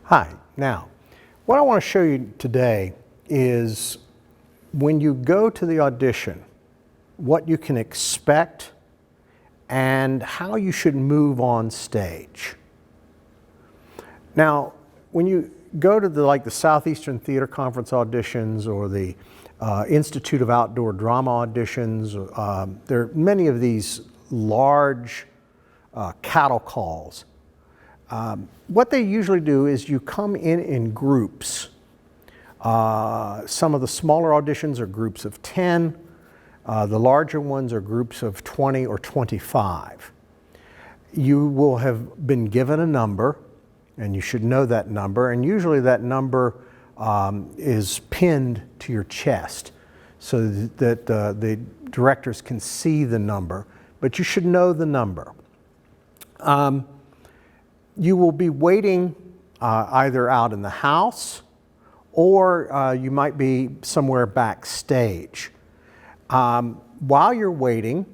Hi. Now, what I want to show you today is when you go to the audition, what you can expect and how you should move on stage. Now, when you go to the Southeastern Theater Conference auditions or the Institute of Outdoor Drama auditions, there are many of these large cattle calls. What they usually do is you come in groups. Some of the smaller auditions are groups of 10. The larger ones are groups of 20 or 25. You will have been given a number, and you should know that number, and usually that number is pinned to your chest so that the directors can see the number, but you should know the number. You will be waiting either out in the house or you might be somewhere backstage. While you're waiting,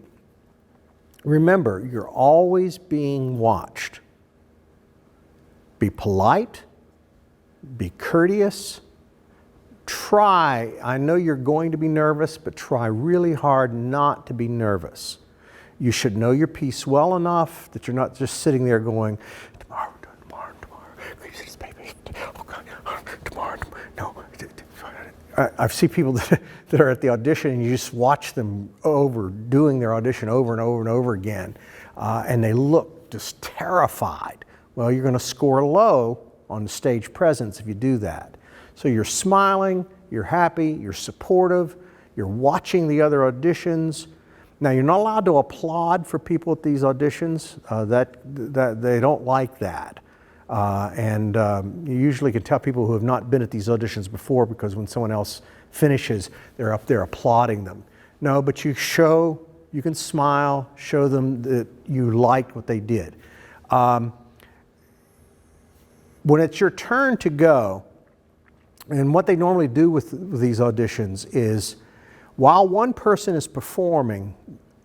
remember, you're always being watched. Be polite, be courteous, try, I know you're going to be nervous, but try really hard not to be nervous. You should know your piece well enough that you're not just sitting there going, tomorrow, no. I've seen people that are at the audition and you just watch them doing their audition over and over and over again, and they look just terrified. Well, you're going to score low on stage presence if you do that. So you're smiling, you're happy, you're supportive, you're watching the other auditions. Now, you're not allowed to applaud for people at these auditions. That they don't like that. You usually can tell people who have not been at these auditions before because when someone else finishes, they're up there applauding them. No, but you can smile, show them that you liked what they did. When it's your turn to go, and what they normally do with these auditions is, while one person is performing,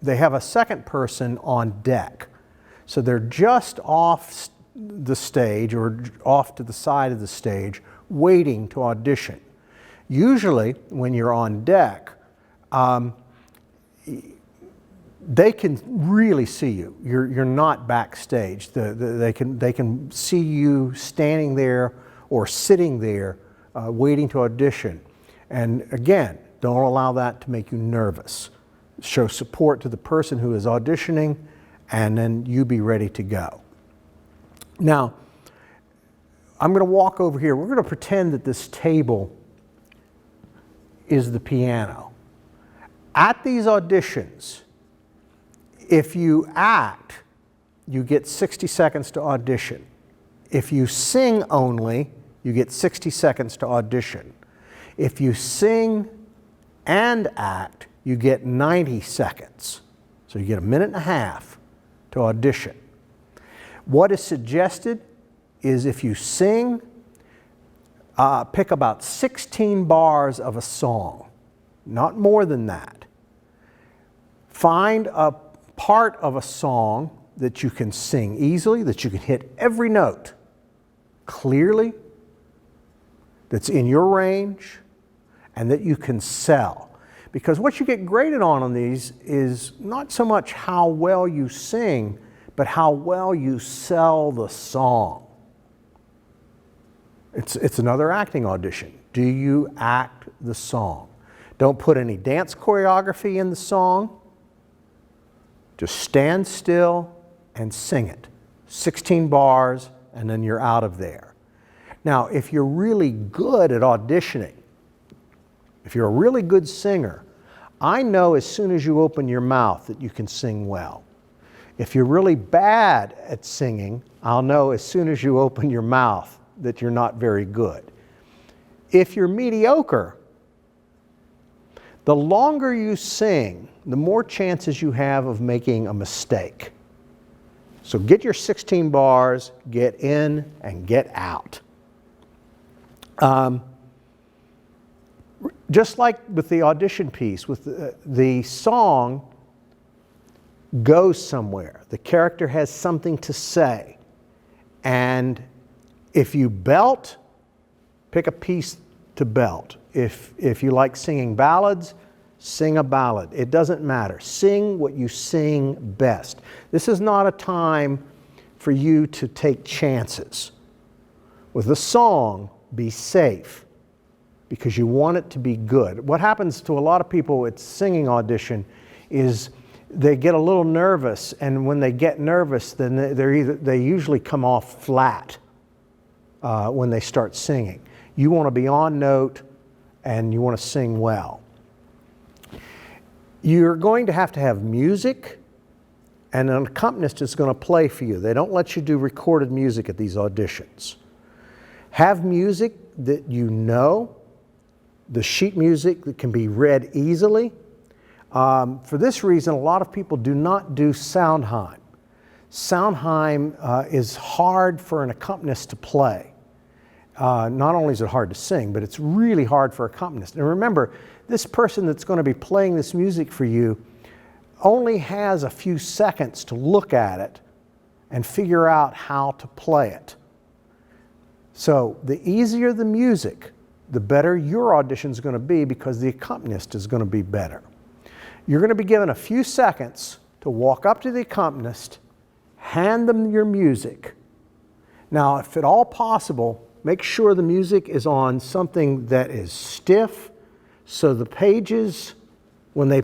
they have a second person on deck. So they're just off the stage or off to the side of the stage waiting to audition. Usually when you're on deck, they can really see you. You're not backstage. They can see you standing there or sitting there waiting to audition. And again, don't allow that to make you nervous. Show support to the person who is auditioning, and then you be ready to go. Now, I'm going to walk over here. We're going to pretend that this table is the piano. At these auditions, if you act, you get 60 seconds to audition. If you sing only, you get 60 seconds to audition. If you sing and act, you get 90 seconds. So you get a minute and a half to audition. What is suggested is if you sing, pick about 16 bars of a song, not more than that. Find a part of a song that you can sing easily, that you can hit every note clearly, that's in your range, and that you can sell. Because what you get graded on these is not so much how well you sing, but how well you sell the song. It's another acting audition. Do you act the song? Don't put any dance choreography in the song. Just stand still and sing it. 16 bars, and then you're out of there. Now, if you're really good at auditioning, if you're a really good singer, I know as soon as you open your mouth that you can sing well. If you're really bad at singing, I'll know as soon as you open your mouth that you're not very good. If you're mediocre, the longer you sing, the more chances you have of making a mistake. So get your 16 bars, get in and get out. Just like with the audition piece, with the song goes somewhere. The character has something to say. And If you belt, pick a piece to belt. If you like singing ballads, sing a ballad. It doesn't matter. Sing what you sing best. This is not a time for you to take chances. With a song, be safe because you want it to be good. What happens to a lot of people at singing audition is they get a little nervous, and when they get nervous, then they usually come off flat when they start singing. You want to be on note and you want to sing well. You're going to have music, and an accompanist is going to play for you. They don't let you do recorded music at these auditions. Have music that you know, the sheet music that can be read easily. For this reason, a lot of people do not do Sondheim. Sondheim is hard for an accompanist to play. Not only is it hard to sing, but it's really hard for accompanist. And remember, this person that's going to be playing this music for you only has a few seconds to look at it and figure out how to play it. So the easier the music, the better your audition is going to be because the accompanist is going to be better. You're going to be given a few seconds to walk up to the accompanist, hand them your music. Now, if at all possible, make sure the music is on something that is stiff so the pages, when they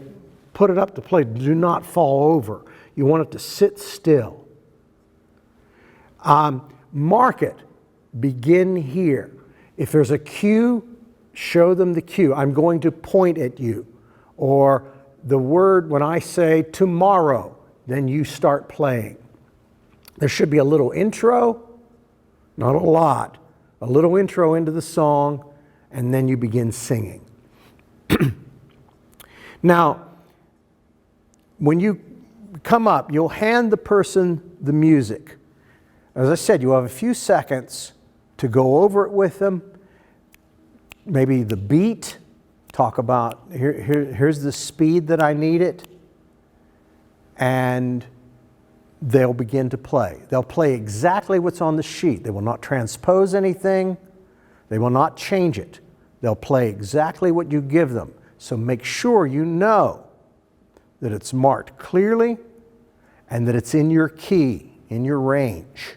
put it up to play, do not fall over. You want it to sit still. Mark it. Begin here. If there's a cue, show them the cue. I'm going to point at you. Or the word, when I say tomorrow, then you start playing. There should be a little intro, not a lot, a little intro into the song, and then you begin singing. Now, when you come up, you'll hand the person the music. As I said, you have a few seconds to go over it with them. Maybe the beat, talk about here's the speed that I need it, and they'll begin to play. They'll play exactly what's on the sheet. They will not transpose anything. They will not change it. They'll play exactly what you give them. So make sure you know that it's marked clearly and that it's in your key, in your range.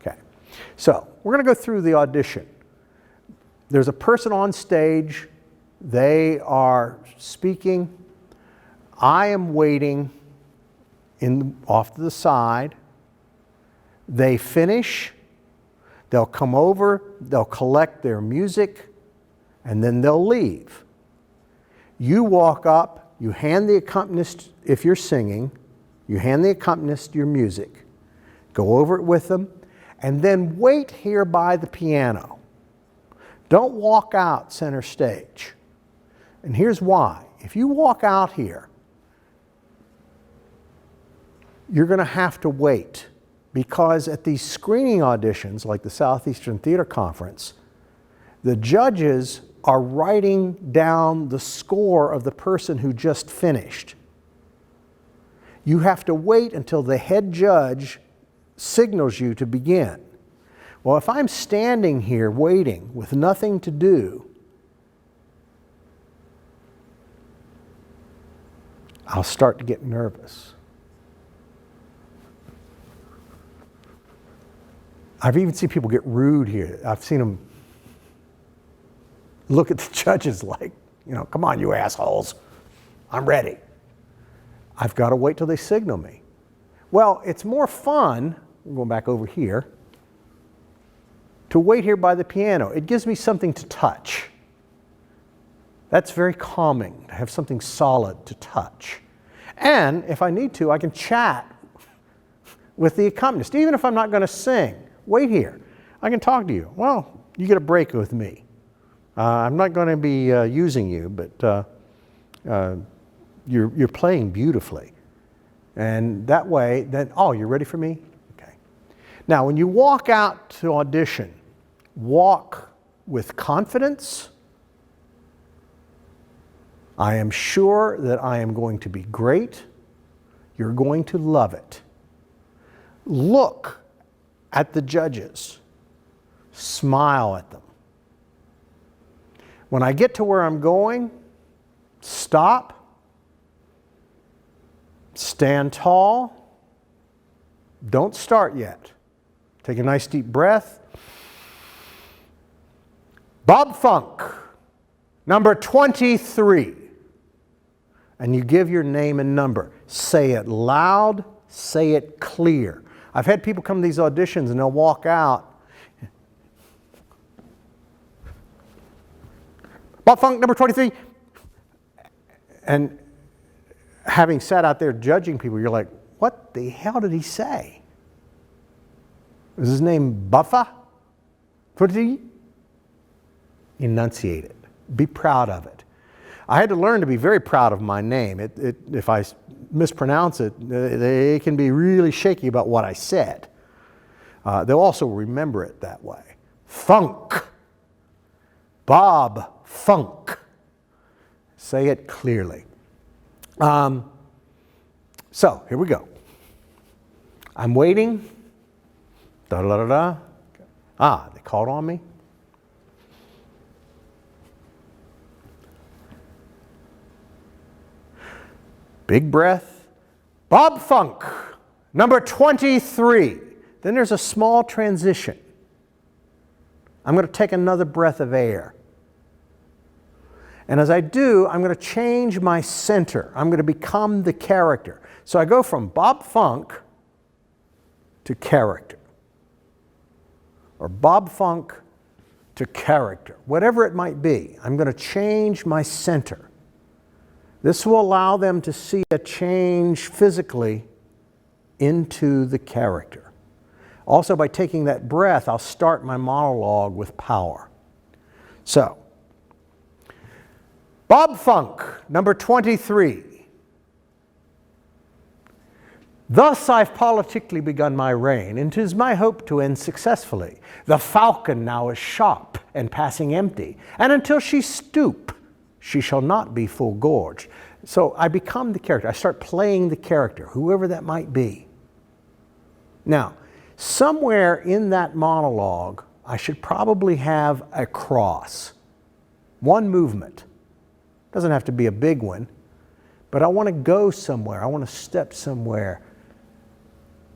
Okay, so we're going to go through the audition. There's a person on stage. They are speaking. I am waiting off to the side. They finish. They'll come over. They'll collect their music, and then they'll leave. You walk up. You hand the accompanist, if you're singing, you hand the accompanist your music. Go over it with them, and then wait here by the piano. Don't walk out center stage. And here's why. If you walk out here, you're going to have to wait, because at these screening auditions, like the Southeastern Theater Conference, the judges are writing down the score of the person who just finished. You have to wait until the head judge signals you to begin. Well, if I'm standing here waiting with nothing to do, I'll start to get nervous. I've even seen people get rude here. I've seen them look at the judges like, come on, you assholes. I'm ready. I've got to wait till they signal me. Well, it's more fun, I'm going back over here, to wait here by the piano. It gives me something to touch. That's very calming, to have something solid to touch. And if I need to, I can chat with the accompanist. Even if I'm not going to sing, wait here. I can talk to you. Well, you get a break with me. I'm not going to be using you, but you're playing beautifully. And that way, then, oh, you're ready for me? Okay. Now, when you walk out to audition, walk with confidence. I am sure that I am going to be great. You're going to love it. Look at the judges. smile at them. When I get to where I'm going, stop, stand tall, don't start yet. Take a nice deep breath. Bob Funk, number 23. And you give your name and number. Say it loud, say it clear. I've had people come to these auditions and they'll walk out. Bob Funk, number 23. And having sat out there judging people, you're like, what the hell did he say? Is his name Buffa? Enunciate it. Be proud of it. I had to learn to be very proud of my name. If I mispronounce it, they can be really shaky about what I said. They'll also remember it that way. Funk. Bob Funk. Say it clearly. So, here we go. I'm waiting. Da-da-da-da. Ah, they called on me. Big breath. Bob Funk, number 23. Then there's a small transition. I'm going to take another breath of air. And as I do, I'm going to change my center. I'm going to become the character. So I go from Bob Funk to character. Or Bob Funk to character. Whatever it might be, I'm going to change my center. This will allow them to see a change physically into the character. Also, by taking that breath, I'll start my monologue with power. So, Bob Funk, number 23. Thus I've politically begun my reign, and 'tis my hope to end successfully. The falcon now is sharp and passing empty, and until she stoop, she shall not be full gorged. So I become the character. I start playing the character, whoever that might be. Now, somewhere in that monologue, I should probably have a cross. One movement. Doesn't have to be a big one, but I want to go somewhere. I want to step somewhere.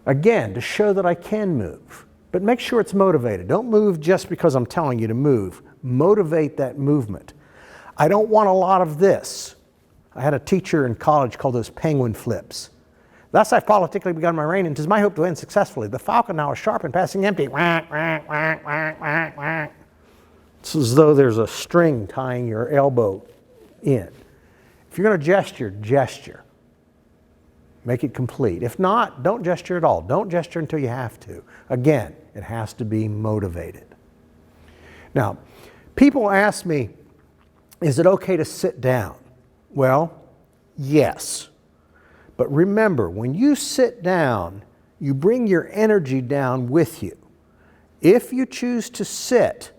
Again, to show that I can move. But make sure it's motivated. Don't move just because I'm telling you to move. Motivate that movement. I don't want a lot of this. I had a teacher in college called those penguin flips. Thus I've politically begun my reign, and 'tis my hope to end successfully. The falcon now is sharp and passing empty. It's as though there's a string tying your elbow in. If you're going to gesture, gesture. Make it complete. If not, don't gesture at all. Don't gesture until you have to. Again, it has to be motivated. Now, people ask me, is it okay to sit down? Well, yes. But remember, when you sit down, you bring your energy down with you. If you choose to sit,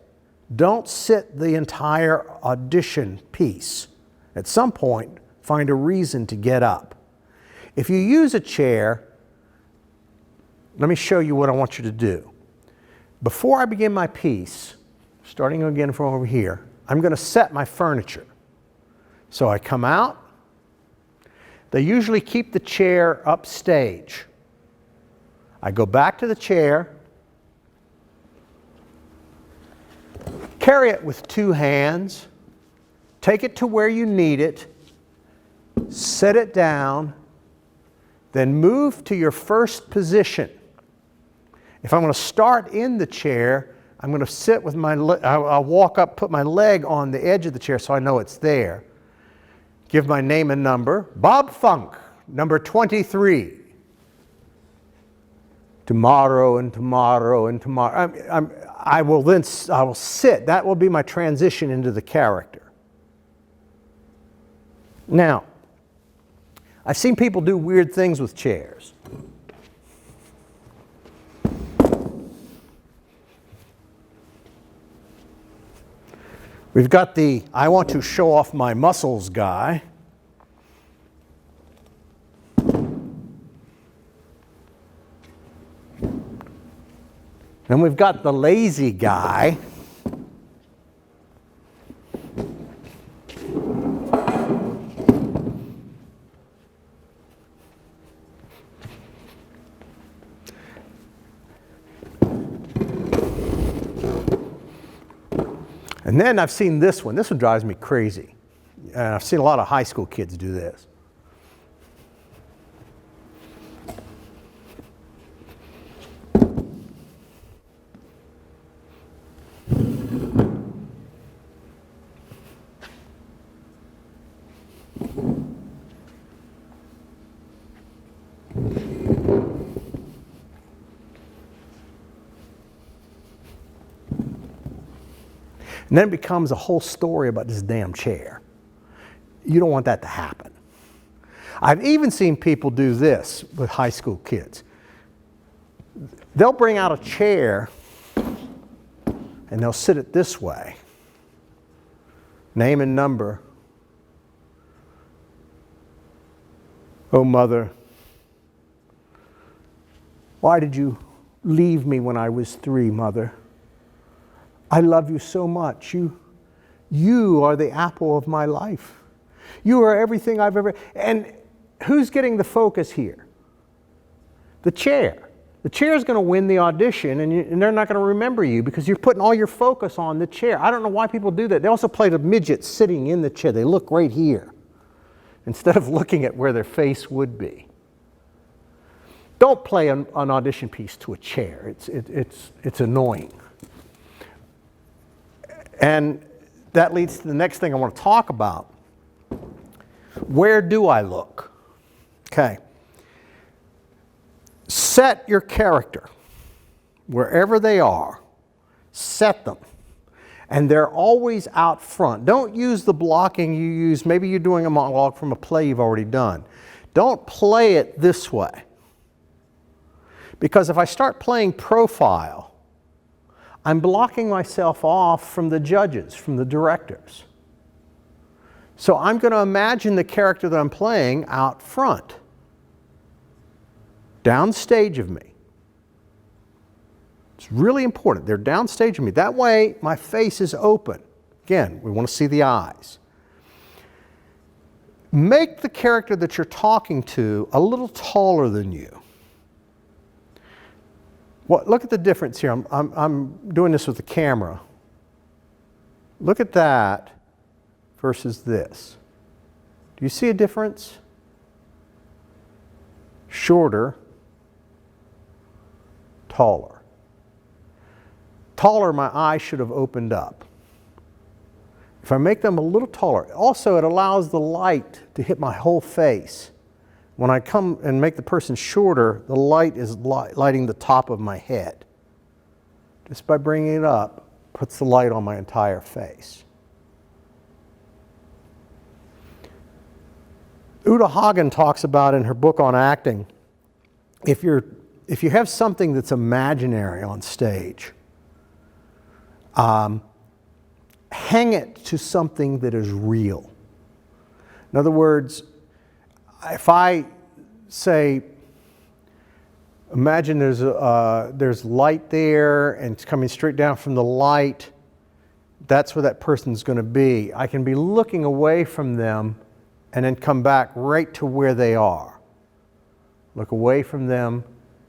don't sit the entire audition piece. At some point, find a reason to get up. If you use a chair, let me show you what I want you to do. Before I begin my piece, starting again from over here, I'm going to set my furniture. So I come out. They usually keep the chair upstage. I go back to the chair, carry it with two hands, take it to where you need it, set it down, then move to your first position. If I'm going to start in the chair, I'm going to sit with my, I'll walk up, put my leg on the edge of the chair so I know it's there. Give my name and number. Bob Funk, number 23. Tomorrow and tomorrow and tomorrow. I will sit. That will be my transition into the character. Now, I've seen people do weird things with chairs. We've got the I want to show off my muscles guy. Then we've got the lazy guy. And then I've seen this one. This one drives me crazy. And I've seen a lot of high school kids do this. And then it becomes a whole story about this damn chair. You don't want that to happen. I've even seen people do this with high school kids. They'll bring out a chair and they'll sit it this way. Name and number. Oh, mother, why did you leave me when I was 3, mother? I love you so much. You are the apple of my life. You are everything I've ever... And who's getting the focus here? The chair. The chair is going to win the audition, and they're not going to remember you because you're putting all your focus on the chair. I don't know why people do that. They also play the midget sitting in the chair. They look right here instead of looking at where their face would be. Don't play an audition piece to a chair. It's annoying. And that leads to the next thing I want to talk about. Where do I look? Okay. Set your character. Wherever they are, set them. And they're always out front. Don't use the blocking you use. Maybe you're doing a monologue from a play you've already done. Don't play it this way. Because if I start playing profile, I'm blocking myself off from the judges, from the directors. So I'm going to imagine the character that I'm playing out front, downstage of me. It's really important. They're downstage of me. That way, my face is open. Again, we want to see the eyes. Make the character that you're talking to a little taller than you. Well, look at the difference here. I'm doing this with the camera. Look at that versus this. Do you see a difference? Shorter, taller. Taller, my eyes should have opened up. If I make them a little taller, also it allows the light to hit my whole face. When I come and make the person shorter, the light is lighting the top of my head. Just by bringing it up, puts the light on my entire face. Uta Hagen talks about in her book on acting, if you have something that's imaginary on stage, hang it to something that is real. In other words, if I say, imagine there's light there and it's coming straight down from the light, that's where that person's going to be. I can be looking away from them and then come back right to where they are. Look away from them,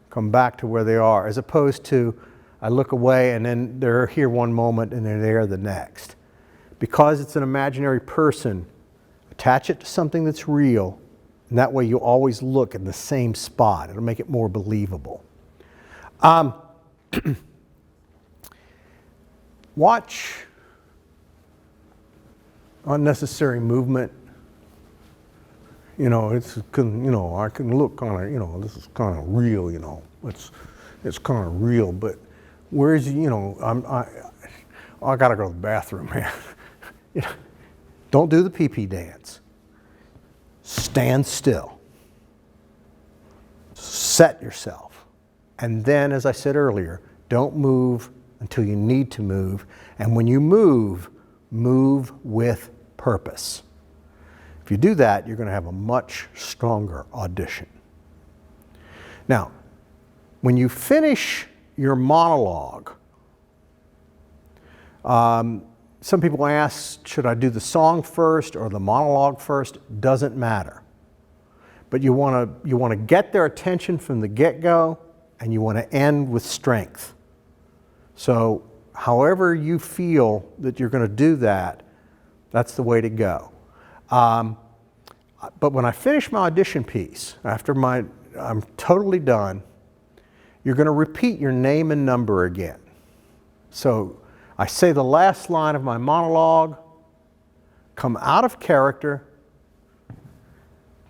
come back to where they are, as opposed to I look away and then they're here one moment and they're there the next. Because it's an imaginary person, attach it to something that's real, and that way you always look in the same spot. It'll make it more believable. Watch unnecessary movement. You know, I can look kind of, this is kind of real, it's kind of real, but where's, I gotta go to the bathroom, man. Don't do the pee-pee dance. Stand still. Set yourself. And then, as I said earlier, don't move until you need to move. And when you move, move with purpose. If you do that, you're going to have a much stronger audition. Now, when you finish your monologue. Some people ask, should I do the song first or the monologue first? Doesn't matter. But you want to get their attention from the get-go, and you want to end with strength. So however you feel that you're going to do that, that's the way to go. But when I finish my audition piece, after I'm totally done, you're going to repeat your name and number again. So I say the last line of my monologue, come out of character,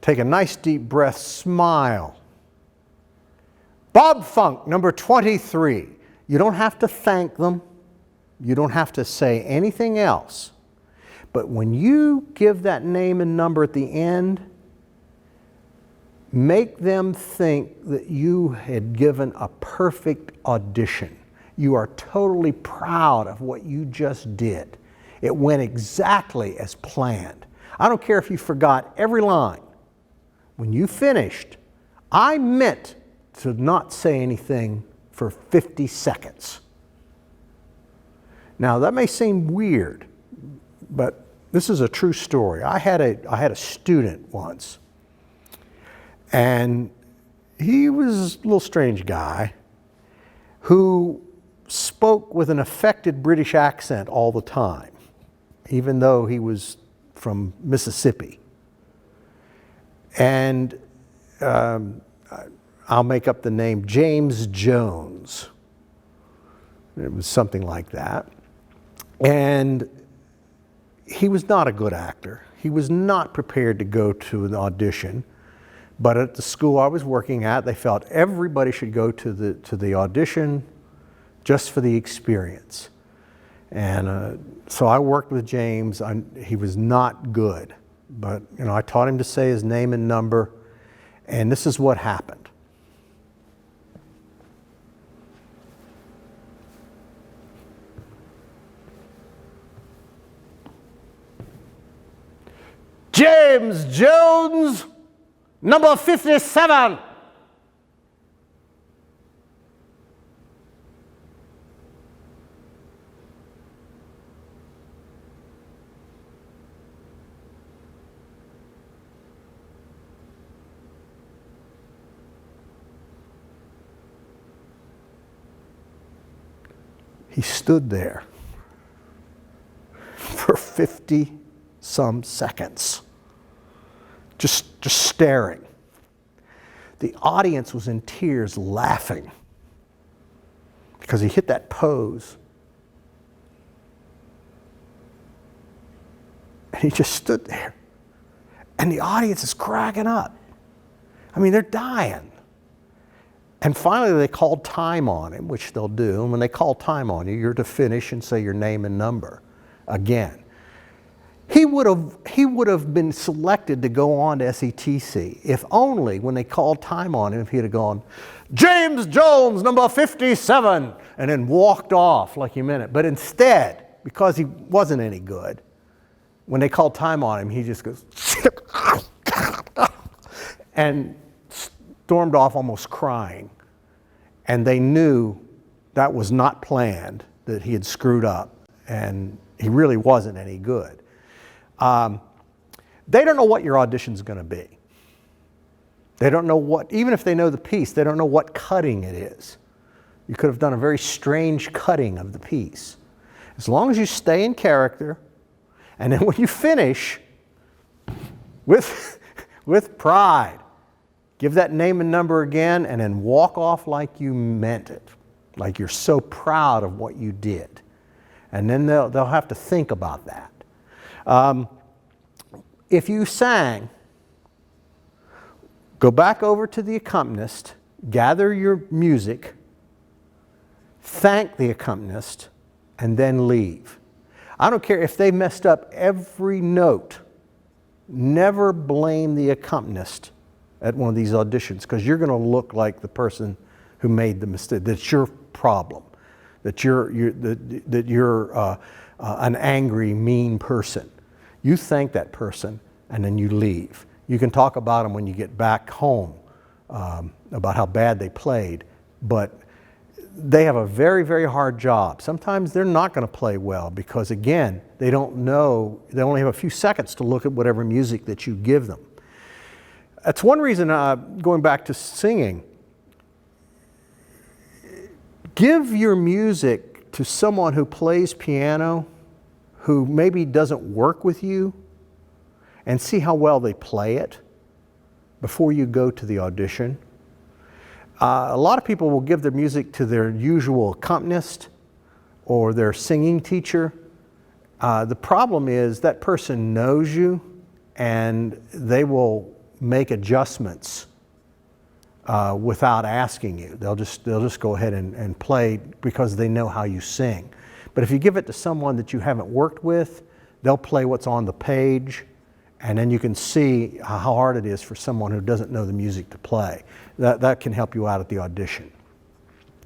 take a nice deep breath, smile. Bob Funk, number 23. You don't have to thank them. You don't have to say anything else. But when you give that name and number at the end, make them think that you had given a perfect audition. You are totally proud of what you just did. It went exactly as planned. I don't care if you forgot every line. When you finished, I meant to not say anything for 50 seconds. Now that may seem weird, but this is a true story. I had a student once, and he was a little strange guy who spoke with an affected British accent all the time, even though he was from Mississippi. And I'll make up the name, James Jones. It was something like that. And he was not a good actor. He was not prepared to go to an audition. But at the school I was working at, they felt everybody should go to the audition just for the experience. And so I worked with James. He was not good, but I taught him to say his name and number, and this is what happened. James Jones, number 57. He stood there for 50-some seconds, just staring. The audience was in tears, laughing, because he hit that pose. And he just stood there. And the audience is cracking up. I mean, they're dying. And finally, they called time on him, which they'll do. And when they call time on you, you're to finish and say your name and number again. He would have been selected to go on to SETC if only when they called time on him, he'd have gone, James Jones, number 57, and then walked off like he meant it. But instead, because he wasn't any good, when they called time on him, he just goes, and stormed off almost crying. And they knew that was not planned, that he had screwed up, and he really wasn't any good. They don't know what your audition's going to be. They don't know what, even if they know the piece, they don't know what cutting it is. You could have done a very strange cutting of the piece. As long as you stay in character, and then when you finish, with pride, give that name and number again, and then walk off like you meant it, like you're so proud of what you did. And then they'll have to think about that. If you sang, go back over to the accompanist, gather your music, thank the accompanist, and then leave. I don't care if they messed up every note. Never blame the accompanist at one of these auditions, because you're going to look like the person who made the mistake. That's your problem. That you're an angry, mean person. You thank that person, and then you leave. You can talk about them when you get back home about how bad they played, but they have a very, very hard job. Sometimes they're not going to play well because, again, they don't know, they only have a few seconds to look at whatever music that you give them. That's one reason, going back to singing, give your music to someone who plays piano, who maybe doesn't work with you, and see how well they play it before you go to the audition. A lot of people will give their music to their usual accompanist or their singing teacher. The problem is that person knows you and they will make adjustments without asking you. They'll just go ahead and play because they know how you sing. But if you give it to someone that you haven't worked with, they'll play what's on the page, and then you can see how hard it is for someone who doesn't know the music to play. That can help you out at the audition.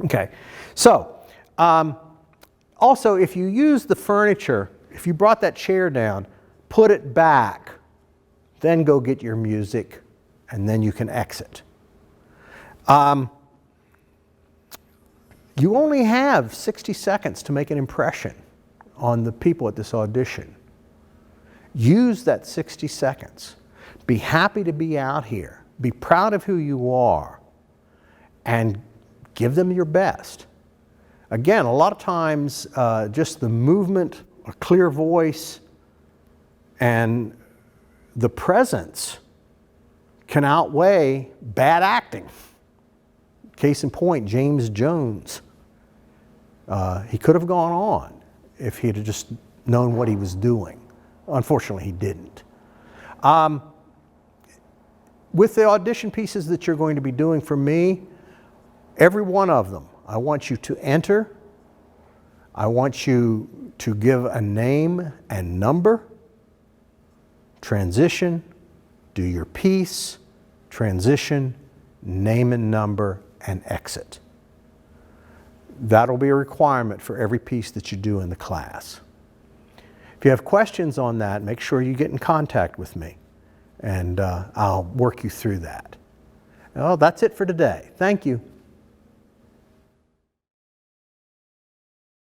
Okay, so also if you use the furniture, if you brought that chair down, put it back, then go get your music, and then you can exit. You only have 60 seconds to make an impression on the people at this audition. Use that 60 seconds. Be happy to be out here. Be proud of who you are and give them your best. Again, a lot of times just the movement, a clear voice, and the presence can outweigh bad acting. Case in point, James Jones. He could have gone on if he had just known what he was doing. Unfortunately, he didn't. With the audition pieces that you're going to be doing for me, every one of them, I want you to enter. I want you to give a name and number, transition, do your piece, transition, name and number, and exit. That'll be a requirement for every piece that you do in the class. If you have questions on that, make sure you get in contact with me, and I'll work you through that. Well, that's it for today. Thank you.